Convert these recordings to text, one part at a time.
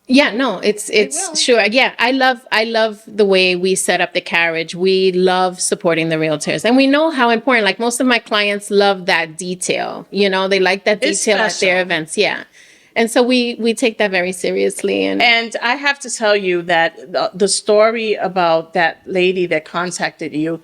Yeah, no, it's sure. Yeah, I love the way we set up the Carriage. We love supporting the realtors, and we know how important. Like most of my clients love that detail. You know, they like that It's detail at their special. events. Yeah, and so we take that very seriously. And I have to tell you that the story about that lady that contacted you,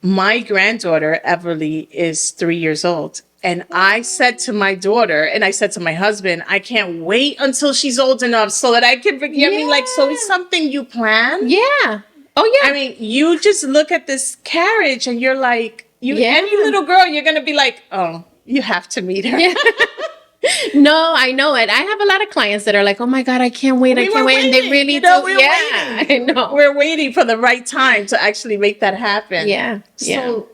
my granddaughter, Everly, is 3 years old. And I said to my daughter, and I said to my husband, I can't wait until she's old enough so that I can forgive me. Like, so it's something you plan. Yeah. Oh yeah. I mean, you just look at this Carriage and you're like, Yeah. any little girl, you're going to be like, oh, you have to meet her. Yeah. No, I know it. I have a lot of clients that are like, "Oh my God, I can't wait! I can't wait!" And they really do. We're Yeah, waiting. I know. We're waiting for the right time to actually make that happen. Yeah, yeah. So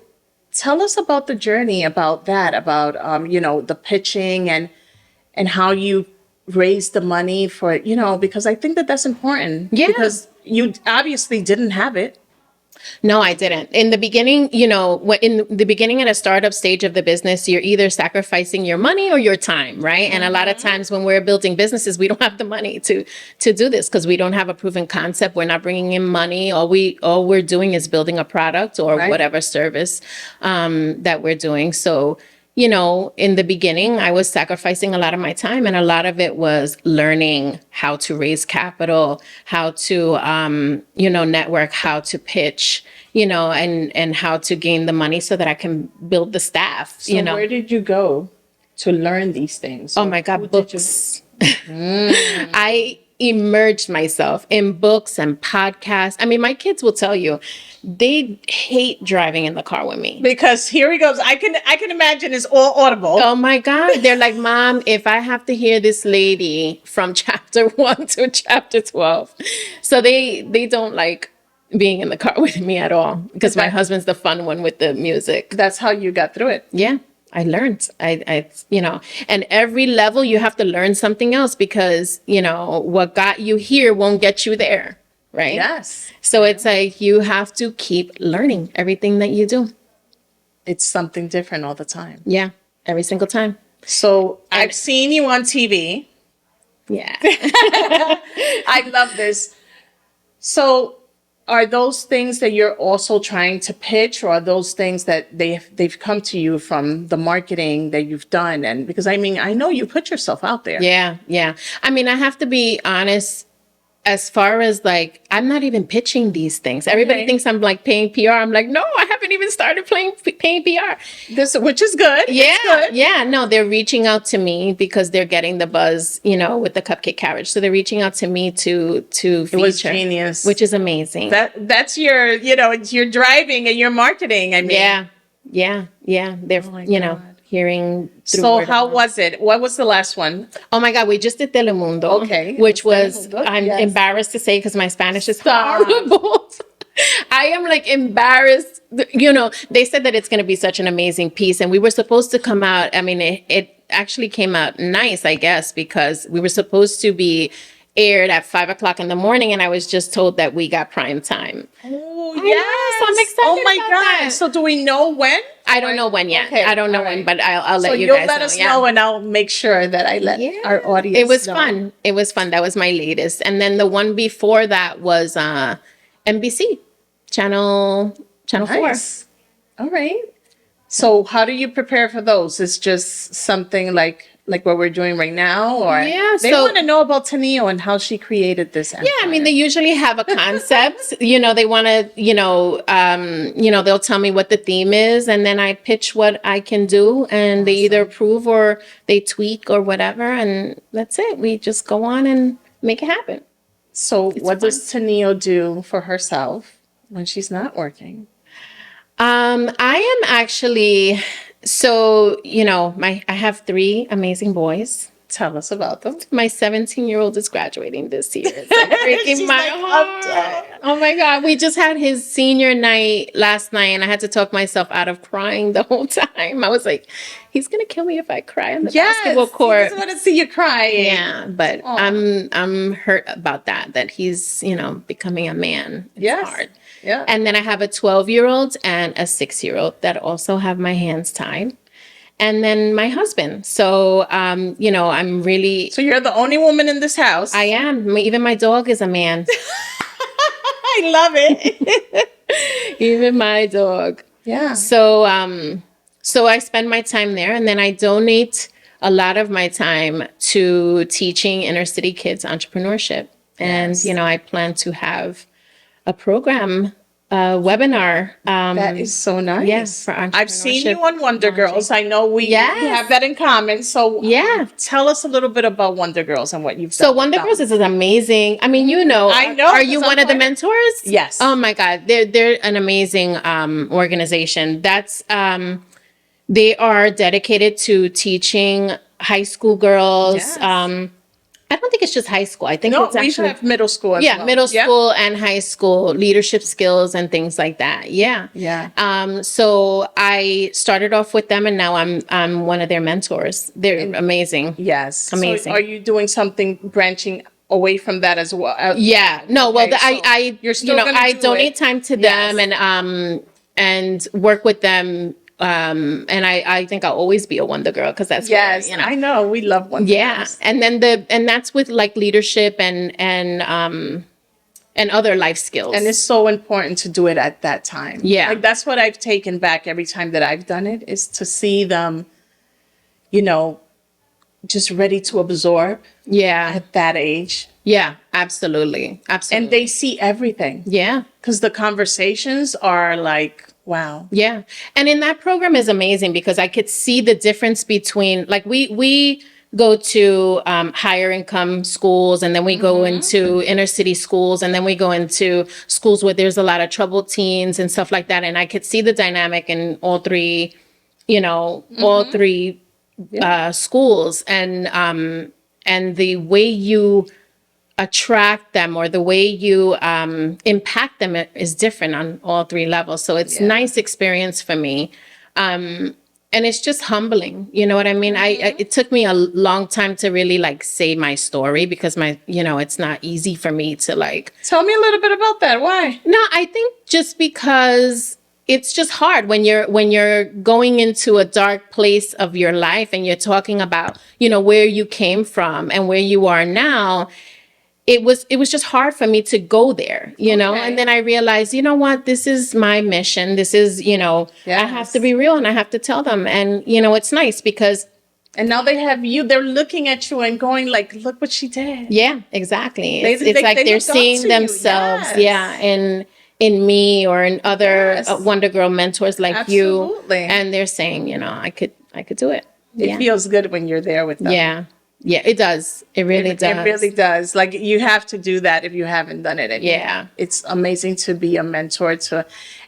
tell us about the journey about that, about the pitching and how you raise the money for, because I think that that's important. Yeah. Because you obviously didn't have it. No, I didn't. In the beginning, in the beginning at a startup stage of the business, you're either sacrificing your money or your time, right? And a lot of times when we're building businesses, we don't have the money to do this because we don't have a proven concept. We're not bringing in money. All we're doing is building a product or whatever service that we're doing. So, in the beginning, I was sacrificing a lot of my time, and a lot of it was learning how to raise capital, how to, network, how to pitch, and how to gain the money so that I can build the staff. So where did you go to learn these things? Oh my God, books. I immersed myself in books and podcasts. I mean, my kids will tell you they hate driving in the car with me. Because here he goes. I can imagine it's all audible. Oh my God. They're like, Mom, if I have to hear this lady from chapter 1 to chapter 12. So they don't like being in the car with me at all because my husband's the fun one with the music. That's how you got through it. Yeah. I learned, and every level you have to learn something else because, what got you here won't get you there. Right. Yes. So it's like, you have to keep learning everything that you do. It's something different all the time. Yeah. Every single time. So I've seen you on TV. Yeah. I love this. So are those things that you're also trying to pitch, or are those things that they've come to you from the marketing that you've done? And because I know you put yourself out there. Yeah. Yeah. I mean, I have to be honest, as far as like, I'm not even pitching these things. Everybody thinks I'm like paying PR. I'm like, no, I haven't even started paying PR. Which is good. Yeah. It's good. Yeah. No, they're reaching out to me because they're getting the buzz, with the Cupcake Carriage. So they're reaching out to me to feature. It was genius. Which is amazing. That's your, it's your driving and your marketing. I mean. Yeah. They're, hearing. So how was it? What was the last one? Oh my God, we just did Telemundo. Okay. Which was, I'm embarrassed to say because my Spanish is horrible. I am like embarrassed. They said that it's going to be such an amazing piece. And we were supposed to come out. I mean, it actually came out nice, I guess, because we were supposed to be aired at 5:00 in the morning. And I was just told that we got prime time. Oh, yes. So I'm excited. Oh my about God. that. So do we know when? I don't know when yet. Okay. I don't know when, but I'll let you So guys you'll let know. us know, and I'll make sure that I let our audience It was know. fun. It was fun. That was my latest. And then the one before that was NBC, Channel 4. All right. So how do you prepare for those? It's just something like what we're doing right now, or they want to know about Tennille and how she created this empire. Yeah, I mean, they usually have a concept. They want to, they'll tell me what the theme is, and then I pitch what I can do, and they either approve or they tweak or whatever, and that's it. We just go on and make it happen. So what does Tennille do for herself when she's not working? I am actually, I have 3 amazing boys. Tell us about them. My 17-year-old is graduating this year. It's like breaking my heart. Oh my God. We just had his senior night last night, and I had to talk myself out of crying the whole time. I was like, he's going to kill me if I cry on the basketball court. He doesn't want to see you crying. Yeah, but I'm hurt about that he's, becoming a man. It's hard. Yeah. And then I have a 12-year-old and a 6-year-old that also have my hands tied. and then my husband. So, you know, I'm really, So you're the only woman in this house. I am. Even my dog is a man. I love it. Even my dog. Yeah. So, so I spend my time there, and then I donate a lot of my time to teaching inner city kids entrepreneurship. And, Yes. you know, I plan to have a program, a webinar. That is so nice. Yeah, for I've seen you entrepreneurship on Wonder Girls. I know we Yes. have that in common. So Yeah. tell us a little bit about Wonder Girls and what you've So done. Wonder Girls is an amazing. I mean, you know, I know, Are you 'cause one I'm of the part- mentors? Yes. Oh my God, they're an amazing organization. That's they are dedicated to teaching high school girls. Yes. I don't think it's just high school. I think No, it's we actually have middle school as well. middle Yep. school and high school leadership skills and things like that. Yeah. Yeah. So I started off with them, and now I'm one of their mentors. They're amazing. Yes. Amazing. So are you doing something branching away from that as well? Yeah. No. Well, Okay, so I you're still gonna I do donate it. time to Yes. them and work with them. And I think I'll always be a Wonder Girl because that's Yes, where, you know. I know. We love Wonder Yeah. Girls. And then that's with like leadership and other life skills. And it's so important to do it at that time. Yeah. Like that's what I've taken back every time that I've done it, is to see them, you know, just ready to absorb yeah. at that age. Yeah. Absolutely. Absolutely. And they see everything. yeah. Because the conversations are like, wow. Yeah. And in that program is amazing because I could see the difference between, like, we go to higher income schools, and then we go into inner city schools, and then we go into schools where there's a lot of troubled teens and stuff like that. And I could see the dynamic in all three, you know, all three schools, and the way you attract them or the way you impact them is different on all three levels. So it's nice experience for me. And it's just humbling. You know what I mean? I it took me a long time to really like say my story because it's not easy for me to like. Tell me a little bit about that. Why? No, I think just because it's just hard when you're going into a dark place of your life and you're talking about, where you came from and where you are now. It was just hard for me to go there, know, and then I realized, you know what, this is my mission. This is, I have to be real and I have to tell them. And, it's nice because. And now they have you, they're looking at you and going like, look what she did. Yeah, exactly. They It's like they're seeing themselves, in me or in other Wonder Girl mentors like you. And they're saying, I could do it. It feels good when you're there with them. Yeah. Yeah, it does. It really does. It really does. Like you have to do that if you haven't done it. Yeah. It's amazing to be a mentor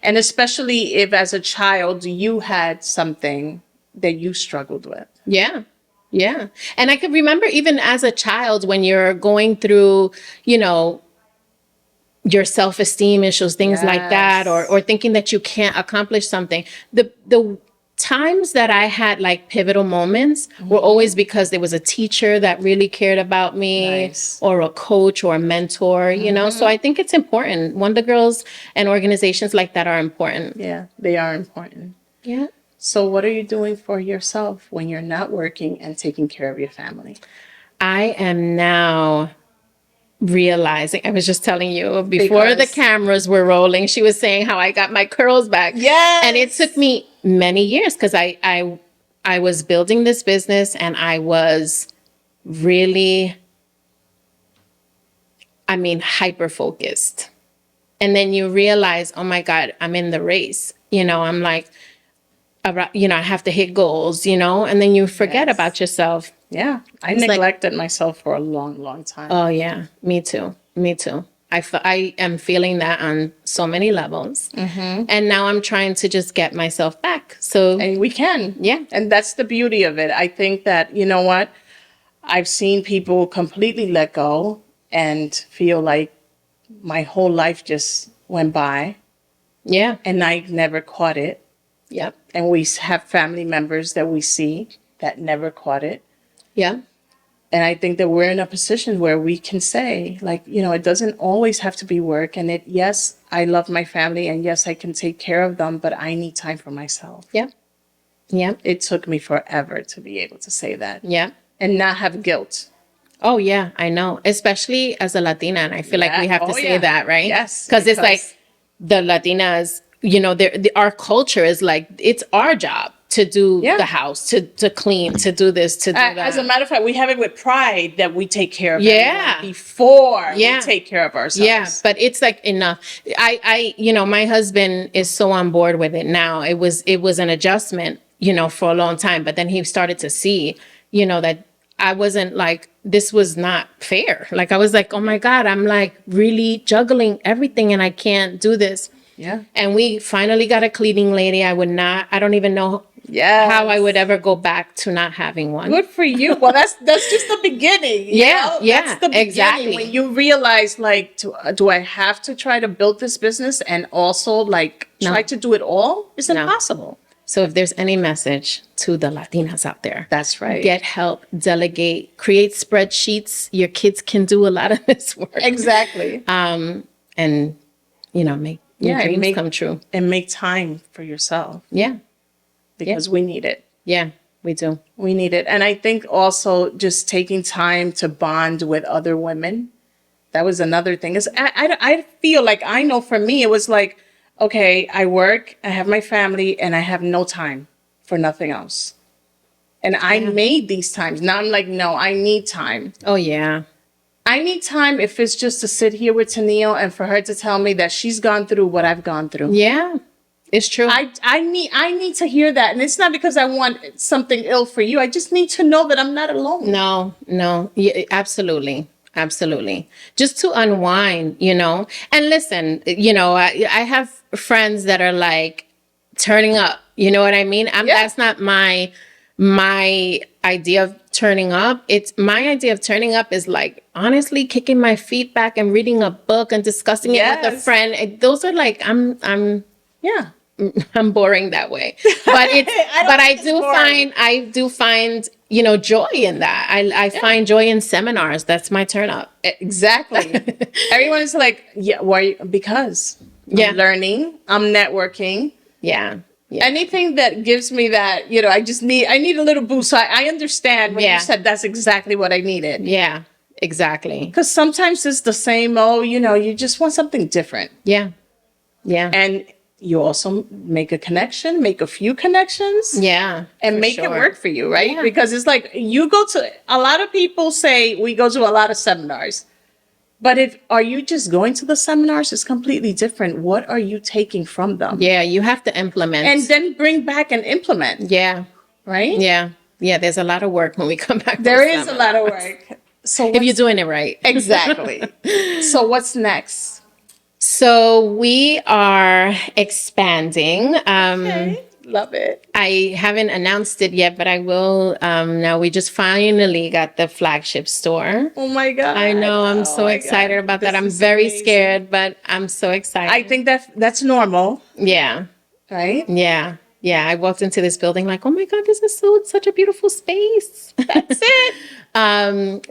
and especially if as a child you had something that you struggled with. Yeah. Yeah. And I could remember even as a child when you're going through, your self-esteem issues, things like that, or thinking that you can't accomplish something. The times that I had like pivotal moments were always because there was a teacher that really cared about me or a coach or a mentor, so I think it's important. Wonder Girls and organizations like that are important. Yeah, they are important. Yeah. So what are you doing for yourself when you're not working and taking care of your family? I am now realizing, I was just telling you before the cameras were rolling, she was saying how I got my curls back. Yes. And it took me many years because I was building this business and I was really, hyper focused. And then you realize, oh my God, I'm in the race. I'm like, I have to hit goals, and then you forget about yourself. Yeah, I neglected myself for a long, long time. Oh, yeah. Me too. I am feeling that on so many levels. And now I'm trying to just get myself back. And we can. Yeah. And that's the beauty of it. I think that, you know what? I've seen people completely let go and feel like my whole life just went by. Yeah. And I never caught it. Yep. And we have family members that we see that never caught it. Yeah. And I think that we're in a position where we can say, like, it doesn't always have to be work. And yes, I love my family. And yes, I can take care of them, but I need time for myself. Yeah. Yeah. It took me forever to be able to say that Yeah. and not have guilt. Oh yeah, I know. Especially as a Latina, and I feel like we have to say that, right? Yes, Because it's like the Latinas, our culture is like it's our job to do the house, to clean, to do this, to do that. As a matter of fact, we have it with pride that we take care of Yeah. everyone before we take care of ourselves. Yeah, but it's like enough. My husband is so on board with it now. It was an adjustment, for a long time, but then he started to see, that I wasn't like, this was not fair. Like, I was like, oh my God, I'm like really juggling everything and I can't do this. Yeah. And we finally got a cleaning lady. I don't even know how I would ever go back to not having one. Good for you. Well, that's just the beginning. Yeah. That's the beginning. Exactly. When you realize, like, do I have to try to build this business and also like try to do it all? It's impossible. So if there's any message to the Latinas out there, that's right. Get help, delegate, create spreadsheets. Your kids can do a lot of this work. Exactly. And make your dreams come true. And make time for yourself. Yeah. Because we need it. Yeah, we do. We need it. And I think also just taking time to bond with other women. That was another thing. I feel like, I know for me, it was like, okay, I work, I have my family, and I have no time for nothing else. And I made these times. Now I'm like, no, I need time. Oh, yeah. I need time if it's just to sit here with Tennille and for her to tell me that she's gone through what I've gone through. Yeah, it's true. I need to hear that. And it's not because I want something ill for you. I just need to know that I'm not alone. No. Yeah, absolutely. Absolutely. Just to unwind, And listen, I have friends that are like turning up. You know what I mean? That's not my idea of turning up. It's my idea of turning up is like honestly kicking my feet back and reading a book and discussing it with a friend. Those are like I'm boring that way. But I do find joy in that. I find joy in seminars. That's my turn up. Exactly. Everyone is like, why? Because I'm learning, I'm networking. Yeah. Anything that gives me that, I need a little boost. So I understand when you said that's exactly what I needed. Yeah, exactly. Because sometimes it's the same, you just want something different. Yeah. Yeah. And you also make a connection, make a few connections. Yeah. And make it work for you, right? Yeah. Because it's like a lot of people say we go to a lot of seminars. But are you just going to the seminars? It's completely different. What are you taking from them? Yeah, you have to implement. And then bring back and implement. Yeah. Right? Yeah. Yeah, there's a lot of work when we come back. There is a lot of work. So if you're doing it right. Exactly. So what's next? So we are expanding. Okay. Love it. I haven't announced it yet, but I will. Now we just finally got the flagship store. Oh my God. I know. I'm so excited about that. I'm very scared, but I'm so excited. I think that's normal. Yeah. Right? Yeah. Yeah. I walked into this building like, oh my God, this is such a beautiful space. That's it.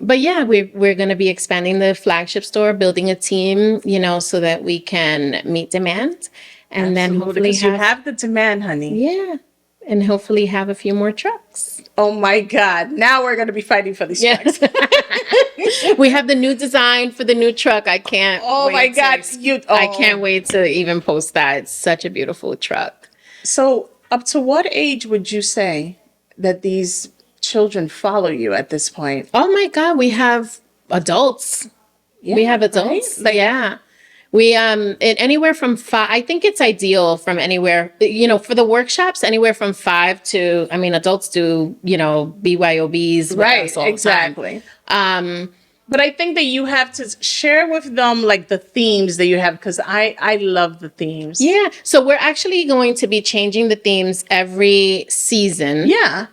But yeah, we're going to be expanding the flagship store, building a team, so that we can meet demand. And then hopefully you have the demand, honey. Yeah. And hopefully have a few more trucks. Oh my God. Now we're going to be fighting for these trucks. We have the new design for the new truck. I can't. Oh my God. I can't wait to even post that. It's such a beautiful truck. So up to what age would you say that these children follow you at this point? Oh my God. We have adults. Yeah, we have adults. Right? Yeah. We anywhere from 5. I think it's ideal from anywhere, for the workshops, anywhere from 5 to. I mean, adults do BYOBs, right? Exactly. But I think that you have to share with them like the themes that you have, because I love the themes. Yeah. So we're actually going to be changing the themes every season. Yeah.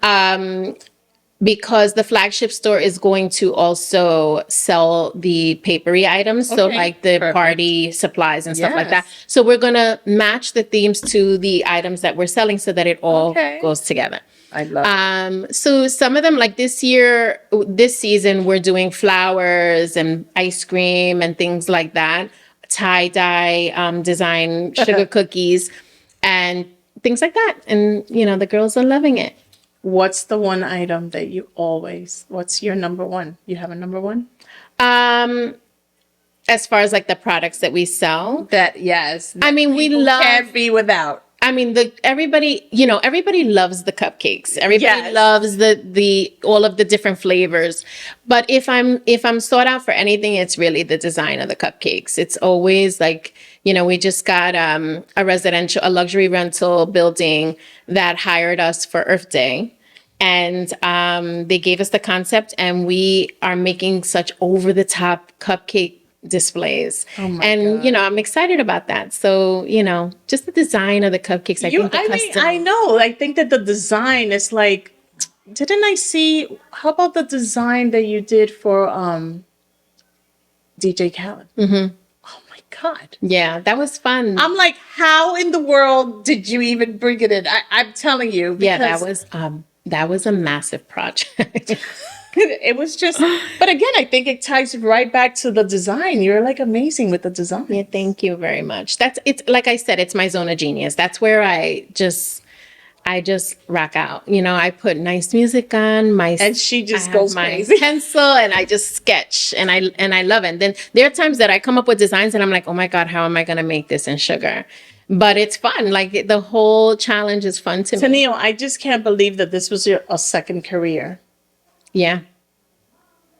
Because the flagship store is going to also sell the papery items. So like the party supplies and stuff like that. So we're going to match the themes to the items that we're selling so that it all goes together. I love it. So some of them, like this season, we're doing flowers and ice cream and things like that. Tie-dye design sugar cookies. And things like that. And, the girls are loving it. What's the one item that what's your number one? You have a number one? As far as like the products that we sell, Yes. I mean, we love, can't be without. I mean, everybody loves the cupcakes. Everybody Yes. loves the all of the different flavors. But if I'm sought out for anything, it's really the design of the cupcakes. It's always like, we just got a luxury rental building that hired us for Earth Day. And they gave us the concept, and we are making such over the top cupcake displays. Oh my and God. I'm excited about that. So, just the design of the cupcakes. I know. I think that the design is like, didn't I see, how about the design that you did for DJ Khaled? Mm-hmm. Oh my God. Yeah, that was fun. I'm like, how in the world did you even bring it in? I'm telling you. Yeah, Because that was a massive project. it was just, but again, I think it ties right back to the design. You're like amazing with the design. Yeah, thank you very much. It's like I said, it's my zone of genius. That's where I just rock out. I put nice music on And she just I have goes my crazy. pencil, and I just sketch, and I love it. And then there are times that I come up with designs and I'm like, oh my God, how am I going to make this in sugar? But it's fun. Like the whole challenge is fun to me. Tennille, I just can't believe that this was a second career. Yeah.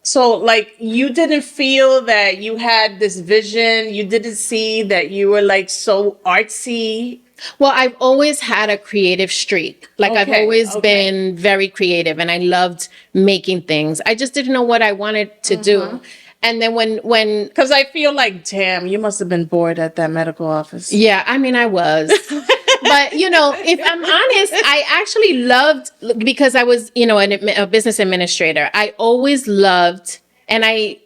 So, like, you didn't feel that you had this vision. You didn't see that you were like so artsy. Well, I've always had a creative streak. Like I've always been very creative, and I loved making things. I just didn't know what I wanted to do. And then when Because I feel like, damn, you must have been bored at that medical office. yeah, I mean, I was. But, if I'm honest, I actually loved, because I was, a business administrator. I always loved, and I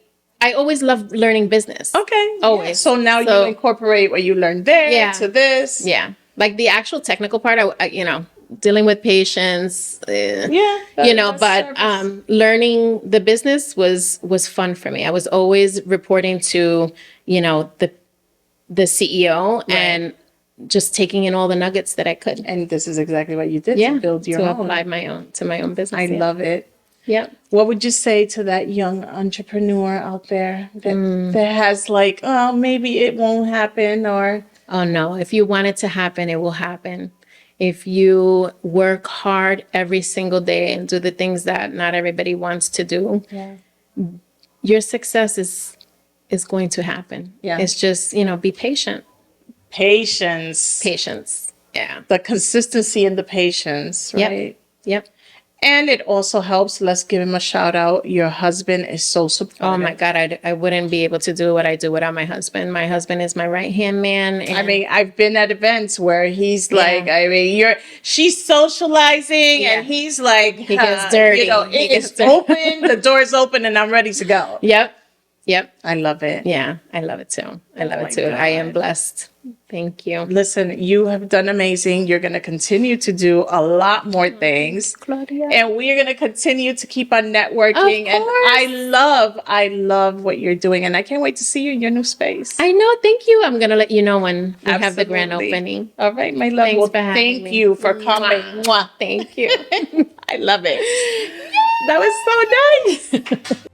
always loved learning business. Okay. Always. Yeah. So now you incorporate what you learned there to this. Yeah. Like the actual technical part, I dealing with patients, but learning the business was fun for me. I was always reporting to, the CEO and just taking in all the nuggets that I could. And this is exactly what you did to build your own. Apply to my own business. I love it. Yeah. What would you say to that young entrepreneur out there that has like, oh, maybe it won't happen, or? Oh no, if you want it to happen, it will happen. If you work hard every single day and do the things that not everybody wants to do, your success is going to happen. Yeah. It's just, be patient. Patience. Yeah. The consistency and the patience, right? Yep. And it also helps, let's give him a shout out. Your husband is so supportive. Oh my God, I wouldn't be able to do what I do without my husband. My husband is my right-hand man. I mean, I've been at events where he's like, she's socializing and he's like, he gets dirty. It's open, the door's open, and I'm ready to go. Yep. I love it. Yeah, I love it too. I God. I am blessed. Thank you. Listen, you have done amazing. You're going to continue to do a lot more things. Claudia. And we are going to continue to keep on networking. And I love what you're doing. And I can't wait to see you in your new space. I know. Thank you. I'm going to let you know when we have the grand opening. All right, my love. Thanks for having me. Thank you for coming. Mwah. Thank you. I love it. That was so nice.